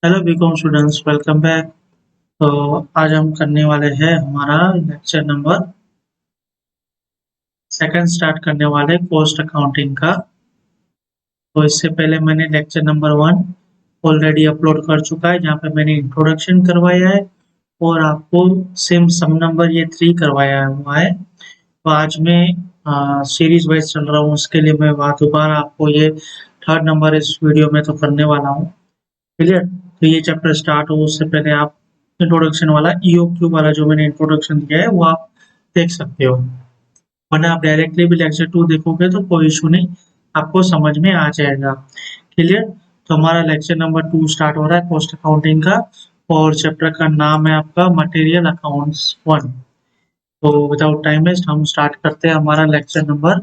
Hello BCom students, welcome back. तो आज हम करने वाले हैं हमारा लेक्चर नंबर सेकंड स्टार्ट करने वाले कॉस्ट अकाउंटिंग का। तो इससे पहले मैंने lecture number one already upload कर चुका है, जहाँ पे मैंने इंट्रोडक्शन करवाया है और आपको सेम सम नंबर ये थ्री करवाया हुआ है। तो आज मैं सीरीज वाइज चल रहा हूँ, उसके लिए मैं दोबारा आपको ये थर्ड नंबर इस वीडियो में तो करने वाला हूँ। क्लियर? तो ये चैप्टर स्टार्ट हो उससे पहले आप इंट्रोडक्शन वाला ईओक्यू वाला जो मैंने इंट्रोडक्शन दिया है वो आप देख सकते हो, वरना आप डायरेक्टली भी लेक्चर टू देखोगे तो कोई इशू नहीं, आपको समझ में आ जाएगा। क्लियर? तो हमारा लेक्चर नंबर टू स्टार्ट हो रहा है कॉस्ट अकाउंटिंग का, और चैप्टर का नाम है आपका मटेरियल अकाउंट्स वन। तो विदाउट टाइम वेस्ट हम स्टार्ट करते हैं हमारा लेक्चर नंबर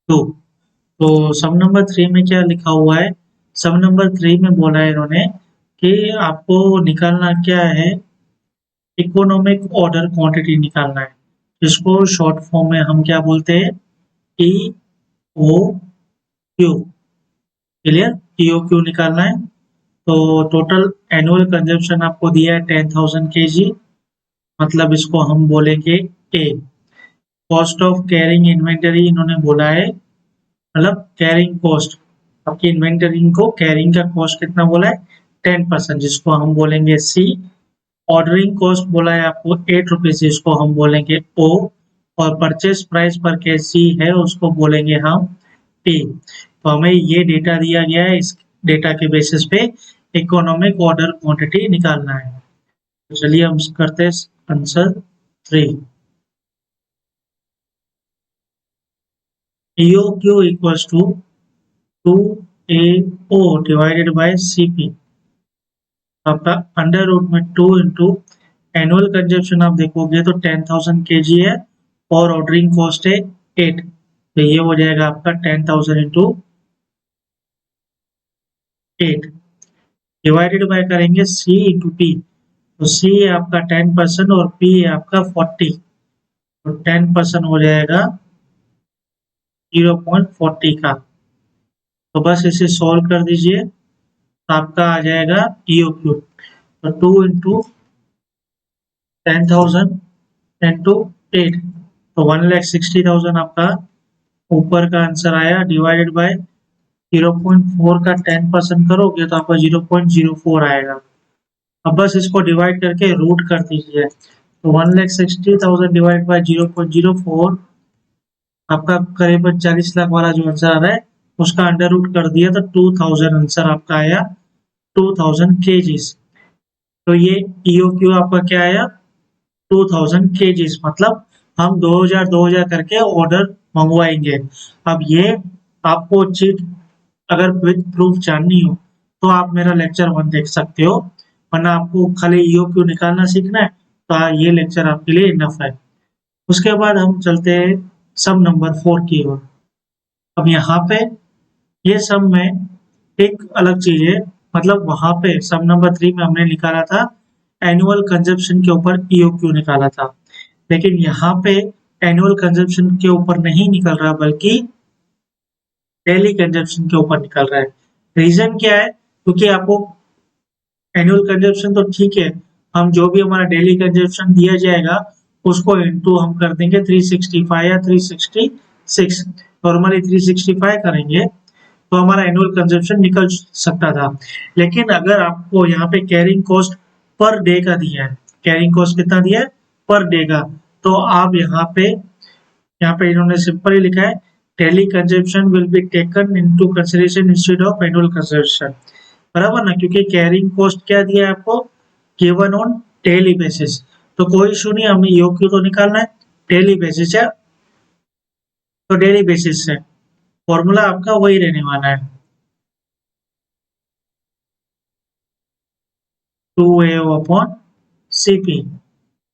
टू। तो सम नंबर थ्री में क्या लिखा हुआ है? सम नंबर थ्री में बोला है इन्होंने कि आपको निकालना क्या है, इकोनॉमिक ऑर्डर क्वांटिटी निकालना है, जिसको शॉर्ट फॉर्म में हम क्या बोलते हैं, ई ओ क्यू। क्लियर? ई ओ क्यू निकालना है। तो टोटल एनुअल कंजम्पशन आपको दिया है 10,000 kg, मतलब इसको हम बोलेंगे ए। कॉस्ट ऑफ कैरिंग इन्वेंटरी इन्होंने बोला है, मतलब कैरिंग कॉस्ट, आपकी इन्वेंटरी को कैरिंग का कॉस्ट कितना बोला है, 10%, जिसको हम बोलेंगे सी। ऑर्डरिंग कॉस्ट बोला है आपको 8 रुपीज, जिसको हम बोलेंगे ओ। और परचेज प्राइस पर केजी है, उसको बोलेंगे हम पी। तो हमें ये डेटा दिया गया है, इस डेटा के बेसिस पे इकोनॉमिक ऑर्डर क्वांटिटी निकालना है। तो चलिए हम करते हैं answer three. EOQ equals to 2AO divided by CP। आपका अंडर रूट में 2 इंटू एनुअल कंजप्शन आप देखोगे तो 10,000 kg है, और ऑर्डरिंग कॉस्ट है 8। तो ये हो जाएगा आपका 10,000 इंटू 8, डिवाइडेड बाय करेंगे C इंटू P। तो C है आपका 10% और P है आपका 40। तो 10% हो जाएगा 0.40 का। तो बस इसे सॉल्व कर दीजिए, तो आपका आ जाएगा ईओ क्यू। तो 2 इंटू 10,000 इंटू 8, तो 1,60,000 आपका ऊपर का आंसर आया, डिवाइडेड बाय 0.4 का 10% करोगे तो आपका 0.04 आएगा। अब बस इसको डिवाइड करके रूट कर दीजिए, तो 1,60,000 डिवाइड बाय 0.04, आपका करीबन 40 लाख वाला जो आंसर आ रहा है उसका अंडर रूट कर दिया तो 2,000 आंसर आपका आया, 2,000 केजीज। तो ये ईओ क्यू आपका क्या आया, 2,000 केजीज, मतलब हम 2,000 करके ऑर्डर मंगवाएंगे। अब ये आपको चीज अगर विद प्रूफ जाननी हो तो आप मेरा लेक्चर वन देख सकते हो, वरना आपको खाली ईओ क्यू निकालना सीखना है तो ये लेक्चर आपके लिए इनफ है। उसके बाद हम चलते हैं सब नंबर फोर की ओर। अब यहाँ पे ये सब में एक अलग चीज है, मतलब वहां पे सब नंबर थ्री में हमने निकाला था एनुअल कंजप्शन के ऊपर ईओ क्यू निकाला था, लेकिन यहाँ पे एनुअल कंजप्शन के ऊपर नहीं निकल रहा, बल्कि डेली कंजप्शन के ऊपर निकल रहा है। रीजन क्या है? क्योंकि आपको एनुअल कंजप्शन तो ठीक है, हम जो भी हमारा डेली कंजप्शन दिया जाएगा उसको इनटू हम कर देंगे 365 या 366। नॉर्मली 365 करेंगे तो हमारा एनुअल कंजप्शन निकल सकता था। लेकिन अगर आपको यहाँ पे कैरिंग कॉस्ट पर डे का दिया है, कैरिंग कॉस्ट कितना दिया है पर डे का, तो आप यहाँ पे इन्होंने सिंपल ही लिखा है, daily consumption will be taken into consideration instead of annual consumption. बराबर ना, क्योंकि कैरिंग कॉस्ट क्या दिया है आपको, गिवन ऑन डेली बेसिस। तो कोई इशू नहीं, हमें ईओ क्यू तो निकालना है, डेली बेसिस है तो डेली बेसिस से फॉर्मूला आपका वही रहने वाला है, 2AO अपॉन CP।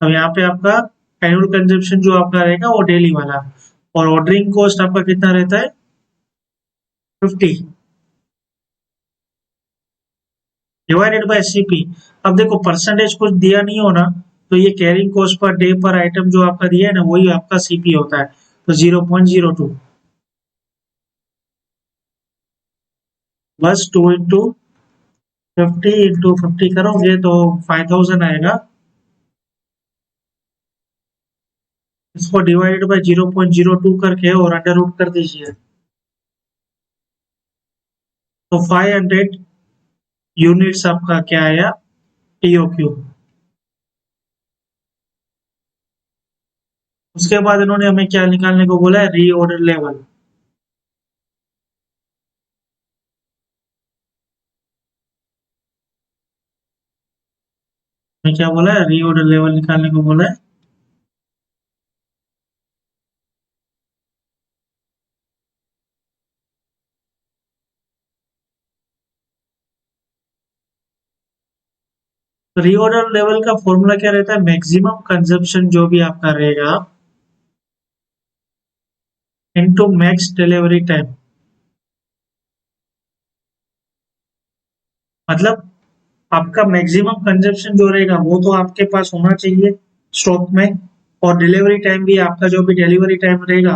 अब यहाँ पे आपका एनुअल कंजप्शन जो आपका रहेगा वो डेली वाला, और ऑर्डरिंग कॉस्ट आपका कितना रहता है, 50, डिवाइडेड बाय CP। अब देखो परसेंटेज कुछ दिया नहीं हो ना, तो ये कैरिंग कॉस्ट पर डे पर आइटम जो आपका दिया है ना वही आपका CP होता है, तो 0.02, बस 2 इंटू 50 इंटू 50 करोगे तो 5000 आएगा। इसको डिवाइडेड बाय 0.02 करके और अंडर रूट कर दीजिए, तो 500 यूनिट्स आपका क्या आया, ईओक्यू। उसके बाद इन्होंने हमें क्या निकालने को बोला है, रीऑर्डर लेवल। हमें क्या बोला है, रीऑर्डर लेवल निकालने को बोला है। तो रीऑर्डर लेवल का फॉर्मूला क्या रहता है, मैक्सिमम कंजप्शन जो भी आपका रहेगा इनटू मैक्स डिलीवरी टाइम। मतलब आपका मैक्सिमम कंजप्शन जो रहेगा वो तो आपके पास होना चाहिए स्टॉक में, और डिलीवरी टाइम भी आपका जो भी डिलीवरी टाइम रहेगा,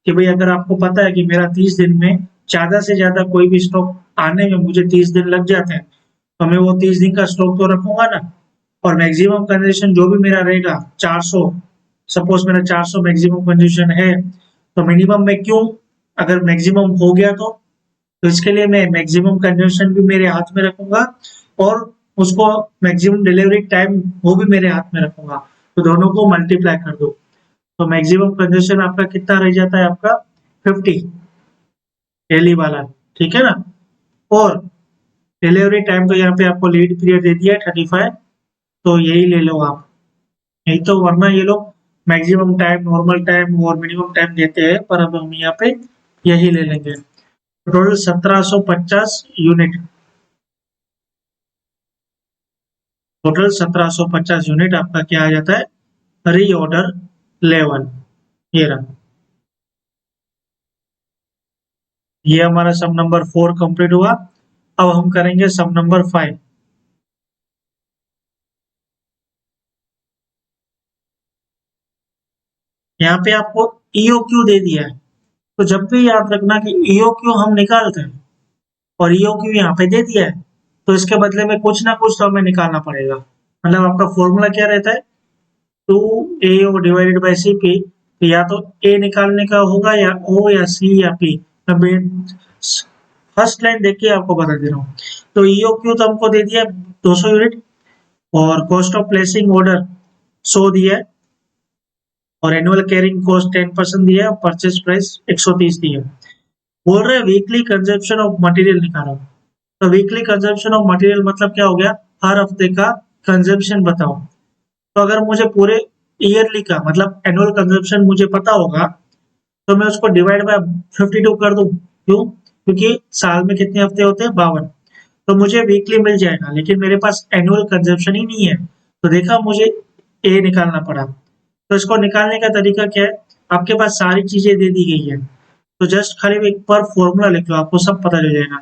कि भाई अगर आपको पता है कि मेरा 30 दिन में ज्यादा से ज्यादा कोई भी स्टॉक आने में मुझे 30 दिन लग जाते हैं, तो मैं वो 30 दिन का स्टॉक तो रखूंगा ना। और मैक्सिमम कंजप्शन जो भी मेरा रहेगा 400, सपोज मेरा 400 मैक्सिमम कंजप्शन है, तो मिनिमम में क्यों, अगर मैक्सिमम हो गया तो इसके लिए मैं मैक्सिमम कंजम्पशन भी मेरे हाथ में रखूंगा, और उसको मैक्सिमम डिलीवरी टाइम वो भी मेरे हाथ में रखूंगा, तो दोनों को मल्टीप्लाई कर दो, तो मैक्सिमम कंजम्पशन आपका कितना रह जाता है, आपका 50 डेली वाला, ठीक है ना। और डिलीवरी टाइम तो यहाँ पे आपको लीड पीरियड दे दिया है 35, तो यही ले लो आप, नहीं तो वरना ये लोग मैक्सिमम टाइम, नॉर्मल टाइम और मिनिमम टाइम देते हैं, पर अब हम यहाँ पे यही ले लेंगे। टोटल 1750 यूनिट, टोटल 1750 यूनिट आपका क्या आ जाता है, रीऑर्डर लेवल। ये रहा, ये हमारा सम नंबर 4 कंप्लीट हुआ। अब हम करेंगे सम नंबर 5। यहाँ पे आपको ईओक्यू दे दिया है, तो जब भी याद रखना कि ईओक्यू हम निकालते हैं और ईओक्यू यहाँ पे दे दिया है, तो इसके बदले में कुछ ना कुछ तो हमें निकालना पड़ेगा। मतलब आपका फॉर्मूला क्या रहता है, 2AO डिवाइडेड बाई CP, तो या तो ए निकालने का होगा या ओ या सी या पी। मैं फर्स्ट लाइन देख के आपको बता दे रहा हूँ। तो ईओक्यू तो हमको दे दिया 200 यूनिट, और कॉस्ट ऑफ प्लेसिंग ऑर्डर 100 दिया है, और एनुअल कैरिंग कॉस्ट 10% दिया है, और परचेज प्राइस 130 दिया है। बोल रहे हैं वीकली कंजप्शन ऑफ मटेरियल निकालो। तो वीकली कंजप्शन ऑफ मटेरियल मतलब क्या हो गया, हर हफ्ते का कंजप्शन बताओ। तो अगर मुझे पूरे ईयरली का मतलब एनुअल कंजप्शन मुझे पता होगा, तो मैं उसको डिवाइड बाय 52 कर दूं। क्यों, क्योंकि साल में कितने हफ्ते होते हैं, 52। तो मुझे वीकली मिल जाएगा, लेकिन मेरे पास एनुअल कंजप्शन ही नहीं है, तो देखा मुझे ए निकालना पड़ा। तो इसको निकालने का तरीका क्या है, आपके पास सारी चीजें दे दी गई है, तो जस्ट खाली एक पर फॉर्मूला लिख लो, आपको सब पता चल जाएगा।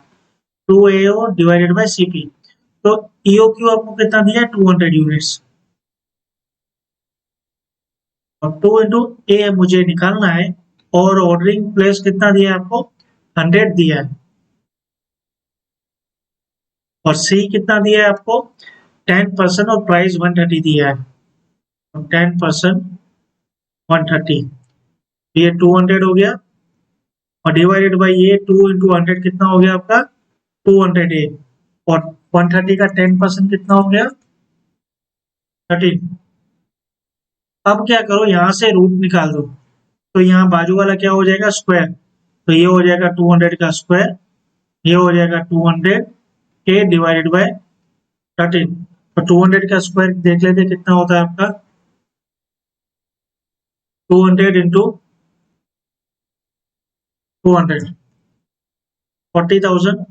2AO divided by CP। तो EOQ आपको कितना दिया है, 200 यूनिट्स, और 2 इंटू ए मुझे निकालना है, और ऑर्डरिंग प्लेस कितना दिया है आपको, 100 दिया है, और सी कितना दिया है आपको, 10% और प्राइस 130 दिया है, 10% 130, ये 200 हो गया, और डिवाइडेड बाई ये 2 इंटू 100 कितना हो गया आपका, 200 ए, और 130 का 10% कितना हो गया, 13। अब क्या करो, यहाँ से रूट निकाल दो, तो यहाँ बाजू वाला क्या हो जाएगा, स्क्वायर, तो ये हो जाएगा 200 का स्क्वायर, ये हो जाएगा 200 के डिवाइडेड बाय 13। तो 200 का स्क्वायर देख लेते कितना होता है आपका, 200 into 200, 40,000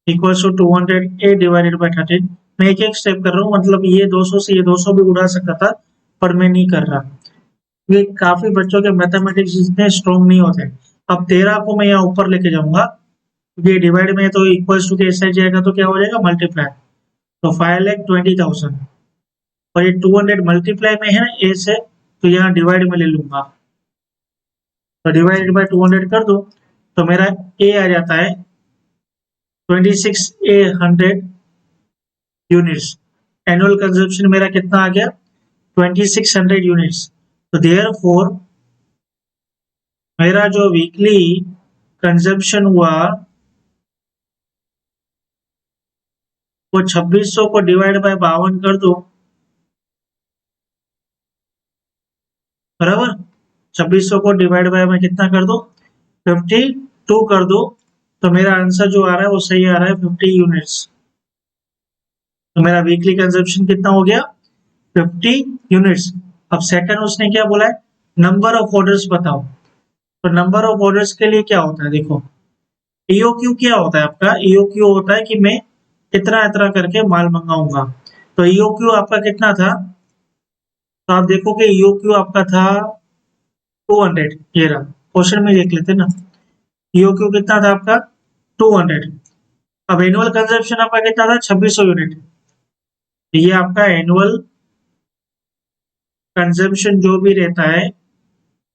equals to 200 A divided by 13। मैं एक एक स्टेप कर रहा हूँ, मतलब ये 200 से ये 200 भी उड़ा सकता था, पर मैं नहीं कर रहा, ये काफी बच्चों के मैथमेटिक्स इतने स्ट्रॉन्ग नहीं होते। अब 13 को मैं यहाँ ऊपर लेके जाऊंगा, क्योंकि ये डिवाइड में है, तो इक्वल्स टू के इस साइड जाएगा तो क्या हो जाएगा, मल्टीप्लाई, तो 5,20,000, और ये 200 मल्टीप्लाई में है ना ए से, तो यहाँ डिवाइड में ले लूंगा, तो डिवाइडेड बाय 200 कर दो, तो मेरा ए आ जाता है 2600 यूनिट्स। एनुअल कंजप्शन मेरा कितना आ गया 2600 यूनिट्स। तो देयरफॉर मेरा जो वीकली कंजप्शन हुआ वो 2600 को डिवाइड बाय 52 कर दो, बराबर। 2600 को डिवाइड बाय मैं कितना कर दो 52 कर दो, तो मेरा आंसर जो आ रहा है वो सही आ रहा है 50 यूनिट्स। तो मेरा वीकली कंजप्शन कितना हो गया 50 यूनिट्स। अब सेकंड उसने क्या बोला है नंबर ऑफ ऑर्डर्स बताओ। तो नंबर ऑफ ऑर्डर्स के लिए क्या होता है देखो, ईओक्यू क्या होता है आपका, ईओक्यू होता है कि मैं इतना इतना करके माल मंगाऊंगा। तो ईओक्यू आपका कितना था, तो आप देखोगे ईओक्यू आपका था 200। ये रहा, क्वेश्चन में देख लेते ना, ईओक्यू कितना था आपका 200। अब एनुअल कंजप्शन आपका कितना था 2600 यूनिट। ये आपका एनुअल कंजम्पशन जो भी रहता है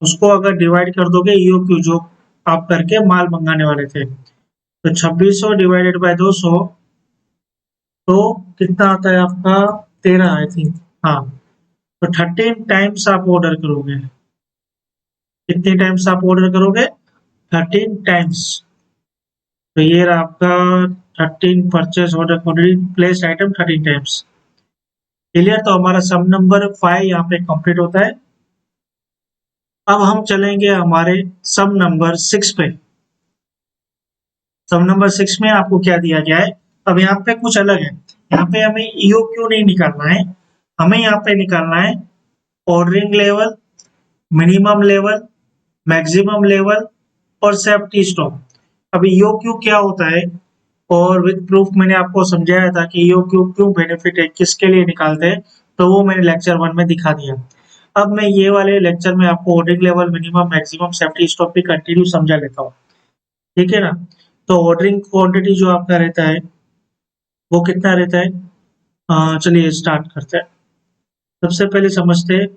उसको अगर डिवाइड कर दोगे ईओक्यू जो आप करके माल मंगाने वाले थे, तो 2600 डिवाइडेड बाय 200, तो कितना आता है आपका 13 आई थिंक। हाँ, तो 13 टाइम्स आप ऑर्डर करोगे। कितने टाइम्स आप ऑर्डर करोगे 13 टाइम्स। तो ये रहा आपका 13 purchase order place item 13 times. Clear. तो हमारा सम नंबर 5 यहाँ पे कंप्लीट होता है। अब हम चलेंगे हमारे सम नंबर 6 पे। सम नंबर 6 में आपको क्या दिया गया है, अब यहाँ पे कुछ अलग है। यहाँ पे हमें ईओक्यू नहीं निकालना है, हमें यहाँ पे निकालना है ordering level, minimum level, maximum level और सेफ्टी स्टॉक। अब ईओक्यू क्या होता है और विद प्रूफ मैंने आपको समझाया था कि ईओक्यू क्यों बेनिफिट है, किसके लिए निकालते हैं, तो वो मैंने लेक्चर 1 में दिखा दिया। अब मैं ये वाले लेक्चर में आपको ordering level, minimum, maximum, safety stock भी कंटिन्यू समझा लेता हूँ, ठीक है ना। तो ऑर्डरिंग क्वांटिटी जो आपका रहता है वो कितना रहता है, चलिए स्टार्ट करते हैं। सबसे पहले समझते हैं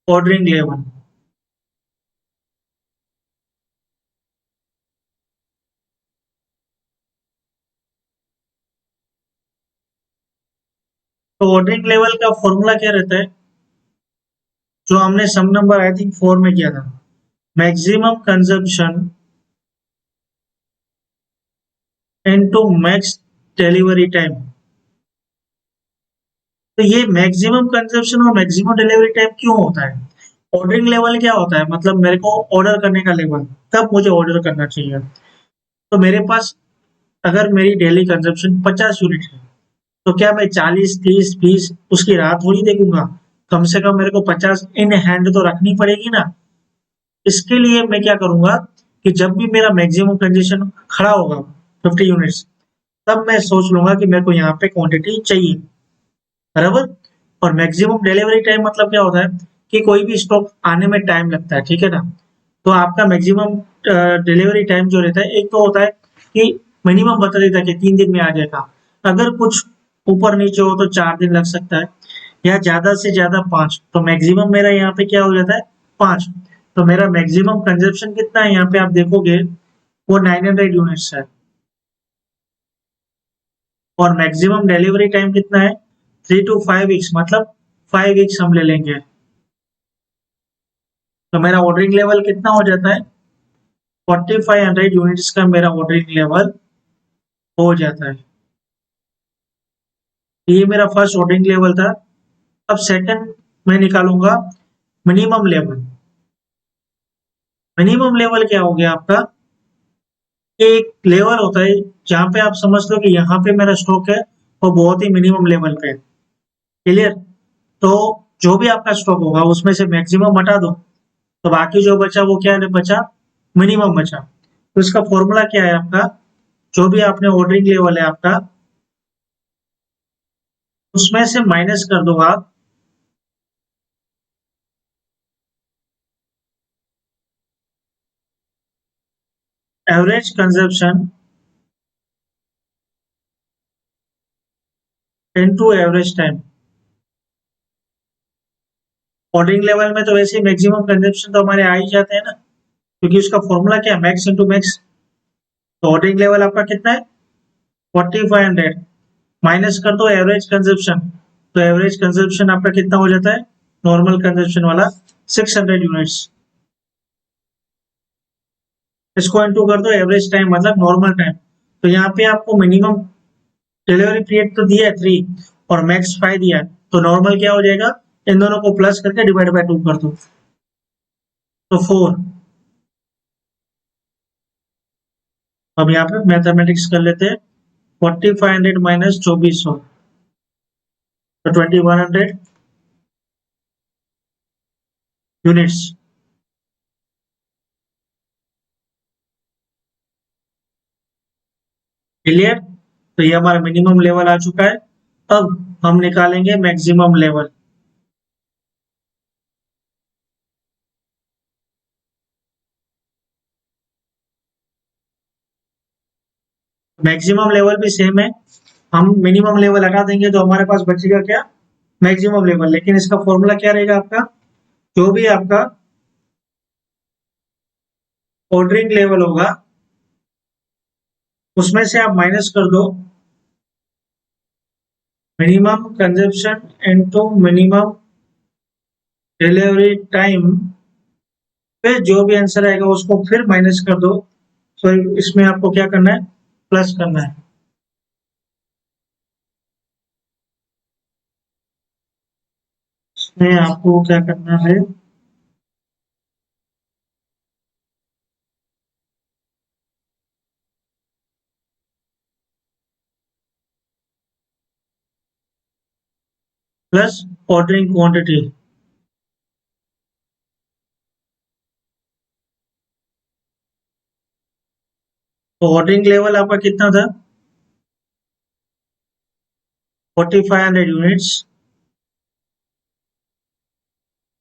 ऑर्डरिंग लेवल। तो ऑर्डरिंग लेवल का फॉर्मूला क्या रहता है, जो हमने सम नंबर आई थिंक 4 में किया था, maximum consumption into max delivery time. तो ये मैक्सिमम कंजम्पशन और मैक्सिमम डिलीवरी टाइम क्यों होता है। ऑर्डरिंग लेवल क्या होता है, मतलब मेरे को ऑर्डर करने का लेवल, कब मुझे ऑर्डर करना चाहिए। तो मेरे पास अगर मेरी डेली कंजम्पशन 50 यूनिट है, तो क्या मैं 40, 30, 20 उसकी राह थोड़ी देखूंगा, कम से कम मेरे को 50 इन हैंड तो रखनी पड़ेगी ना। इसके लिए मैं क्या करूंगा कि जब भी मेरा मैक्सिमम कंजेशन खड़ा होगा 50 यूनिट्स, तब मैं सोच लूंगा कि मेरे को यहाँ पे क्वांटिटी चाहिए, बराबर। और मैक्सिमम डिलीवरी टाइम मतलब क्या होता है कि कोई भी स्टॉक आने में टाइम लगता है, ठीक है ना। तो आपका मैक्सिमम डिलीवरी टाइम जो रहता है, एक तो होता है कि मिनिमम बता देता है कि 3 दिन में आ जाएगा, अगर कुछ ऊपर नीचे हो तो 4 दिन लग सकता है, या ज्यादा से ज्यादा 5। तो मैक्सिमम मेरा यहाँ पे क्या हो जाता है 5। तो मेरा मैक्सिमम कंजप्शन कितना है यहाँ पे आप देखोगे वो 900 यूनिट्स है, और मैक्सिमम डिलीवरी टाइम कितना है 3 to 5 वीक्स, मतलब 5 वीक्स हम ले लेंगे। तो मेरा ऑर्डरिंग लेवल कितना हो जाता है 4500 यूनिट्स का मेरा ऑर्डरिंग लेवल हो जाता है। ये मेरा फर्स्ट ऑर्डरिंग लेवल था। अब सेकंड मैं निकालूंगा मिनिमम लेवल। मिनिमम लेवल क्या हो गया आपका, एक लेवल होता है जहां पे आप समझ लो कि यहाँ पे मेरा स्टॉक है वो बहुत ही मिनिमम लेवल पे है। क्लियर। तो जो भी आपका स्टॉक होगा उसमें से मैक्सिमम हटा दो, तो बाकी जो बचा वो क्या बचा मिनिमम बचा। तो इसका फॉर्मूला क्या है आपका, जो भी आपने ऑर्डरिंग लेवल है आपका उसमें से माइनस कर दो आप average consumption into average time. Ordering level में तो वैसे मैक्सिमम कंजप्शन तो हमारे आ ही जाते हैं ना, क्योंकि उसका फॉर्मूला क्या है, मैक्स इंटू मैक्स। तो ऑर्डरिंग लेवल आपका कितना है 4500, माइनस कर दो एवरेज कंजप्शन, तो एवरेज कंजप्शन आपका कितना हो जाता है नॉर्मल कंजप्शन वाला 600 यूनिट्स। इसको इनटू कर दो एवरेज टाइम मतलब नॉर्मल टाइम। तो यहाँ पे आपको मिनिमम डिलीवरी पीरियड तो दिया है 3 और मैक्स 5 दिया है, तो नॉर्मल क्या हो जाएगा, इन दोनों को प्लस करके डिवाइड बाय 2 कर दो तो 4। अब यहाँ पे मैथमेटिक्स कर लेते हैं, 4500 माइनस 2400 तो 2100 यूनिट्स। क्लियर। तो ये हमारा मिनिमम लेवल आ चुका है। अब हम निकालेंगे मैक्सिमम लेवल। मैक्सिमम लेवल भी सेम है, हम मिनिमम लेवल हटा देंगे तो हमारे पास बचेगा क्या, मैक्सिमम लेवल। लेकिन इसका फॉर्मूला क्या रहेगा आपका, जो भी आपका ऑर्डरिंग लेवल होगा उसमें से आप माइनस कर दो minimum consumption into minimum delivery time, फिर जो भी आंसर आएगा उसको फिर माइनस कर दो। तो इसमें आपको क्या करना है, प्लस करना है। इसमें आपको क्या करना है, प्लस ऑर्डरिंग क्वांटिटी। तो ऑर्डरिंग लेवल आपका कितना था 4500 यूनिट्स,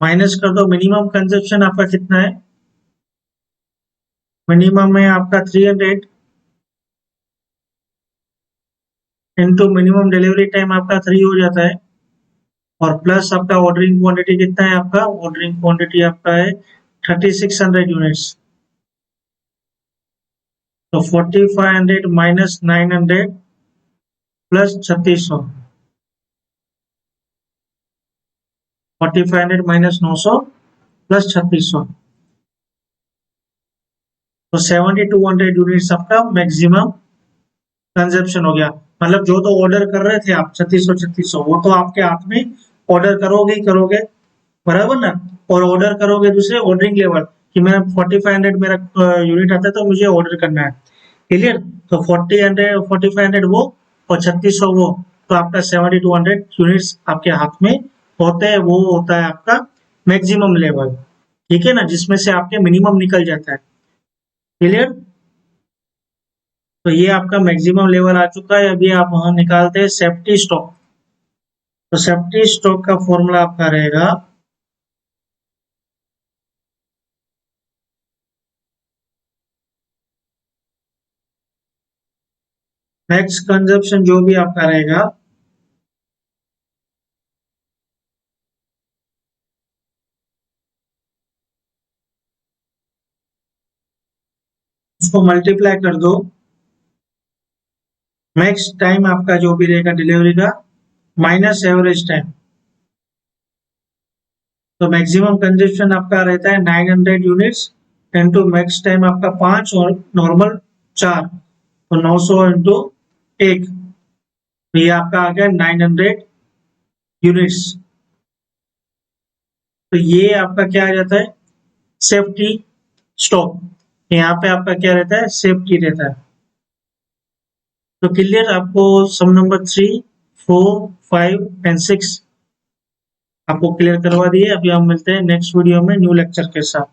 माइनस कर दो मिनिमम कंजप्शन आपका कितना है, मिनिमम है आपका 300 इंटू मिनिमम डिलीवरी टाइम आपका 3 हो जाता है, और प्लस आपका ऑर्डरिंग क्वांटिटी कितना है, आपका ऑर्डरिंग क्वांटिटी आपका है 3600 यूनिट्स। तो 4500 माइनस 900 प्लस 3600, 4500 माइनस 900 प्लस 3600, तो 7200 यूनिट्स आपका मैक्सिमम कंजप्शन हो गया। मतलब जो तो ऑर्डर कर रहे थे आप 3600 वो तो आपके हाथ में ऑर्डर करोगे ही करोगे, बराबर ना। और ऑर्डर करोगे दूसरे ऑर्डरिंग लेवल कि मैं 4500 मेरा यूनिट आता है तो मुझे ऑर्डर करना है, क्लियर। तो 4500 वो और 3600 वो, तो आपका 7200 यूनिट्स आपके हाथ में होते हैं, वो होता है आपका मैक्सिमम लेवल, ठीक है ना, जिसमें से आपके मिनिमम निकल जाता है, क्लियर। तो ये आपका मैक्सिमम लेवल आ चुका है। अभी आप वहां निकालते हैं सेफ्टी स्टॉक। तो सेफ्टी स्टॉक का फॉर्मूला आपका रहेगा मैक्स कंजप्शन जो भी आपका रहेगा उसको मल्टीप्लाई कर दो मैक्स टाइम आपका जो भी रहेगा डिलीवरी का माइनस एवरेज टाइम। तो मैक्सिमम कंजप्शन आपका रहता है 900 यूनिट्स इंटू मैक्स टाइम आपका 5 और नॉर्मल 4, तो 900 इंटू 1, तो ये आपका आ गया 900 यूनिट्स। तो ये आपका क्या आ जाता है सेफ्टी स्टॉक, यहाँ पे आपका क्या रहता है सेफ्टी रहता है। तो क्लियर, आपको सम नंबर 3, 4, 5 एंड 6 आपको क्लियर करवा दिए। अभी हम मिलते हैं नेक्स्ट वीडियो में न्यू लेक्चर के साथ।